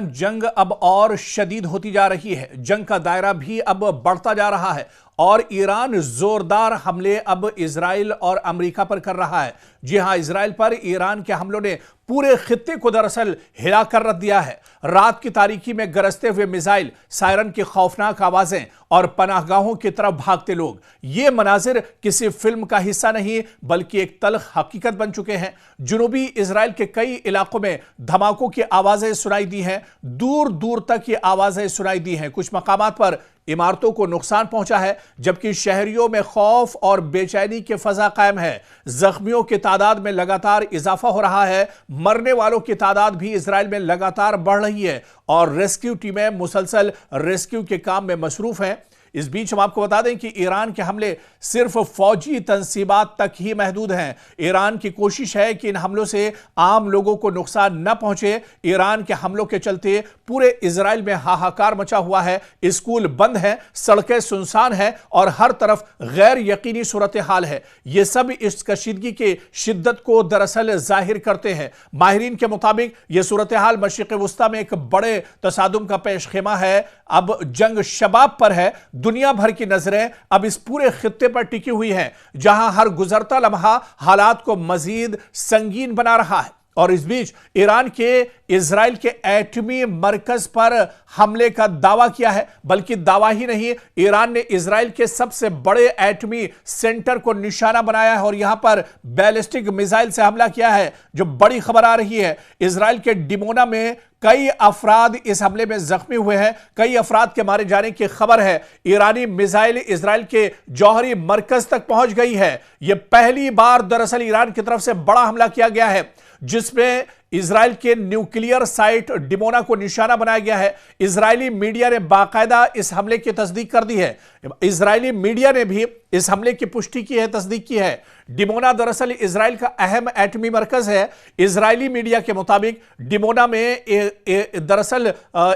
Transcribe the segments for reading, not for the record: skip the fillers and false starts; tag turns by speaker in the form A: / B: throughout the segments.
A: जंग अब और शदीद होती जा रही है। जंग का दायरा भी अब बढ़ता जा रहा है और ईरान जोरदार हमले अब इजराइल और अमेरिका पर कर रहा है। जी हां, इजराइल पर ईरान के हमलों ने पूरे खित्ते को दरअसल हिलाकर रख दिया है। रात की तारीकी में गरजते हुए मिसाइल, सायरन की खौफनाक आवाजें और पनाहगाहों की तरफ भागते लोग, ये मनाजिर किसी फिल्म का हिस्सा नहीं बल्कि एक तल्ख हकीकत बन चुके हैं। जुनूबी इजराइल के कई इलाकों में धमाकों की आवाजें सुनाई दी हैं, दूर दूर तक ये आवाजें सुनाई दी हैं। कुछ मकामात पर इमारतों को नुकसान पहुंचा है, जबकि शहरियों में खौफ और बेचैनी की फजा कायम है। जख्मियों की तादाद में लगातार इजाफा हो रहा है, मरने वालों की तादाद भी इजराइल में लगातार बढ़ रही है और रेस्क्यू टीमें मुसलसल रेस्क्यू के काम में मसरूफ हैं। इस बीच हम आपको बता दें कि ईरान के हमले सिर्फ फौजी तंसीबात तक ही महदूद हैं। ईरान की कोशिश है कि इन हमलों से आम लोगों को नुकसान न पहुंचे। ईरान के हमलों के चलते पूरे इजराइल में हाहाकार मचा हुआ है। स्कूल बंद हैं, सड़कें सुनसान हैं और हर तरफ गैर यकीनी सूरत हाल है। यह सब इस कशीदगी की शिद्दत को दरअसल जाहिर करते हैं। माहिरीन के मुताबिक यह सूरत हाल मशरिक़ वुस्ता में एक बड़े तसादुम का पेश खेमा है। अब जंग शबाब पर है। दुनिया भर की नजरें अब इस पूरे खित्ते पर टिकी हुई हैं, जहां हर गुजरता लम्हा हालात को मजीद संगीन बना रहा है। और इस बीच ईरान के इजराइल के एटमी मरकज पर हमले का दावा किया है, बल्कि दावा ही नहीं, ईरान ने इजराइल के सबसे बड़े एटमी सेंटर को निशाना बनाया है और यहां पर बैलिस्टिक मिसाइल से हमला किया है। जो बड़ी खबर आ रही है, इजराइल के डिमोना में कई अफराद इस हमले में जख्मी हुए हैं, कई अफराद के मारे जाने की खबर है। ईरानी मिसाइल इजराइल के जौहरी मरकज तक पहुंच गई है। यह पहली बार दरअसल ईरान की तरफ से बड़ा हमला किया गया है, जिसमें इजराइल के न्यूक्लियर साइट डिमोना को निशाना बनाया गया है। इजरायली मीडिया ने बाकायदा इस हमले की तस्दीक कर दी है। इजरायली मीडिया ने भी इस हमले की पुष्टि की है, तस्दीक की है। डिमोना दरअसल इजराइल का अहम एटमी मरकज है। इजरायली मीडिया के मुताबिक डिमोना में दरअसल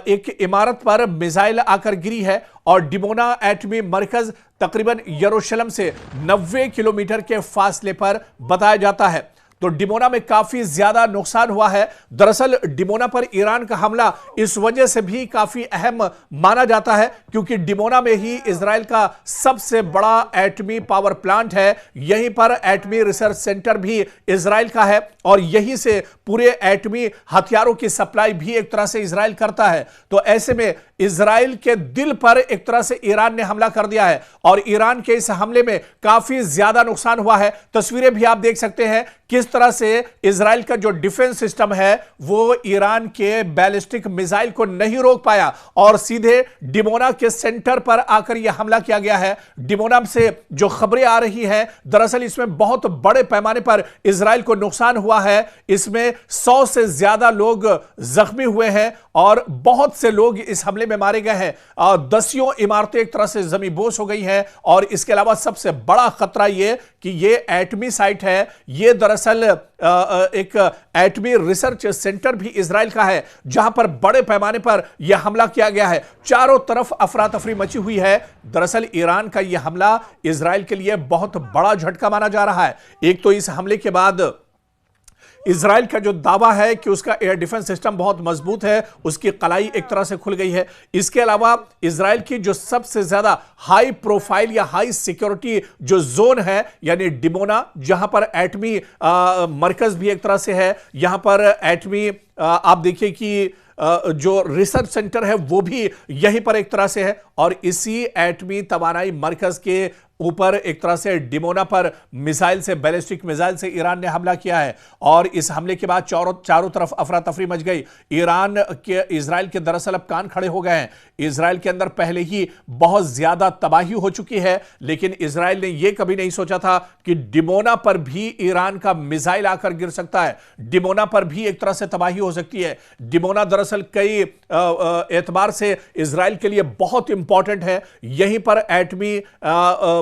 A: एक इमारत पर मिसाइल आकर गिरी है और डिमोना एटमी मरकज तकरीबन यरूशलेम से 90 किलोमीटर के फासले पर बताया जाता है। तो डिमोना में काफी ज्यादा नुकसान हुआ है। दरअसल डिमोना पर ईरान का हमला इस वजह से भी काफी अहम माना जाता है क्योंकि डिमोना में ही इजराइल का सबसे बड़ा एटमी पावर प्लांट है। यहीं पर एटमी रिसर्च सेंटर भी इजराइल का है और यहीं से पूरे एटमी हथियारों की सप्लाई भी एक तरह से इजराइल करता है। तो ऐसे में इजराइल के दिल पर एक तरह से ईरान ने हमला कर दिया है और ईरान के इस हमले में काफी ज्यादा नुकसान हुआ है। तस्वीरें भी आप देख सकते हैं किस तरह से इजराइल का जो डिफेंस सिस्टम है वो ईरान के बैलिस्टिक मिसाइल को नहीं रोक पाया और सीधे डिमोना के सेंटर पर आकर यह हमला किया गया है। डिमोना से जो खबरें आ रही हैं, दरअसल इसमें बहुत बड़े पैमाने पर इजराइल को नुकसान हुआ है। इसमें 100 से ज्यादा लोग जख्मी हुए हैं और बहुत से लोग इस हमले में मारे गए हैं और दसियों इमारतें एक तरह से जमींदोज हो गई हैं। और इसके अलावा सबसे बड़ा खतरा यह कि यह एटमी साइट है, यह दरअसल एक एटमी रिसर्च सेंटर भी इजराइल का है, जहां पर बड़े पैमाने पर यह हमला किया गया है। चारों तरफ अफरा तफरी मची हुई है। दरअसल ईरान का यह हमला इजराइल के लिए बहुत बड़ा झटका माना जा रहा है। एक तो इस हमले के बाद इजराइल का जो दावा है कि उसका एयर डिफेंस सिस्टम बहुत मजबूत है, उसकी कलाई एक तरह से खुल गई है। इसके अलावा इजराइल की जो सबसे ज्यादा हाई प्रोफाइल या हाई सिक्योरिटी जो जोन है, यानी डिमोना, जहां पर एटमी मरकज भी एक तरह से है, यहां पर एटमी आप देखिए कि जो रिसर्च सेंटर है वो भी यहीं पर एक तरह से है और इसी एटमी तवानाई मरकज के ऊपर एक तरह से डिमोना पर मिसाइल से, बैलिस्टिक मिसाइल से ईरान ने हमला किया है और इस हमले के बाद चारों तरफ अफरा तफरी मच गई। ईरान के इजराइल के दरअसल अब कान खड़े हो गए हैं। इजराइल के अंदर पहले ही बहुत ज्यादा तबाही हो चुकी है, लेकिन इजराइल ने यह कभी नहीं सोचा था कि डिमोना पर भी ईरान का मिसाइल आकर गिर सकता है, डिमोना पर भी एक तरह से तबाही हो सकती है। डिमोना दरअसल कई एतबार से इजराइल के लिए बहुत इंपॉर्टेंट है। यहीं पर एटमी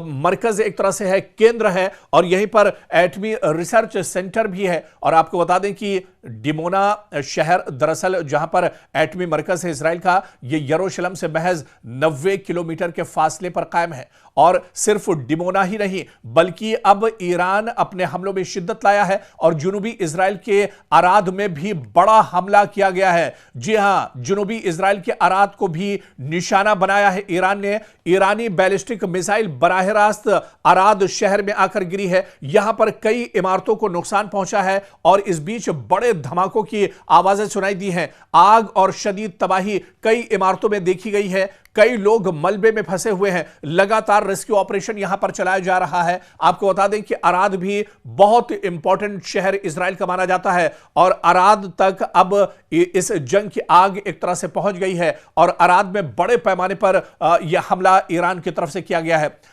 A: मरकज एक तरह से है, केंद्र है, और यहीं पर एटमी रिसर्च सेंटर भी है। और आपको बता दें कि डिमोना शहर दरअसल जहां पर एटमी मरकज है इजराइल का, यह यरूशलेम से महज 90 किलोमीटर के फासले पर कायम है। और सिर्फ डिमोना ही नहीं, बल्कि अब ईरान अपने हमलों में शिद्दत लाया है और जुनूबी इजराइल के अराद में भी बड़ा हमला किया गया है। जी हां, जुनूबी इजराइल के अराद को भी निशाना बनाया है ईरान ने। ईरानी बैलिस्टिक मिसाइल बराह रास्त अराद शहर में आकर गिरी है। यहां पर कई इमारतों को नुकसान पहुंचा है और इस बीच बड़े धमाकों की आवाजें सुनाई दी हैं। आग और शदीद तबाही कई इमारतों में देखी गई है। कई लोग मलबे में फंसे हुए हैं। लगातार रेस्क्यू ऑपरेशन यहां पर चलाया जा रहा है। आपको बता दें कि अराद भी बहुत इंपॉर्टेंट शहर इजराइल का माना जाता है और अराद तक अब इस जंग की आग एक तरह से पहुंच गई है और अराद में बड़े पैमाने पर यह हमला ईरान की तरफ से किया गया है।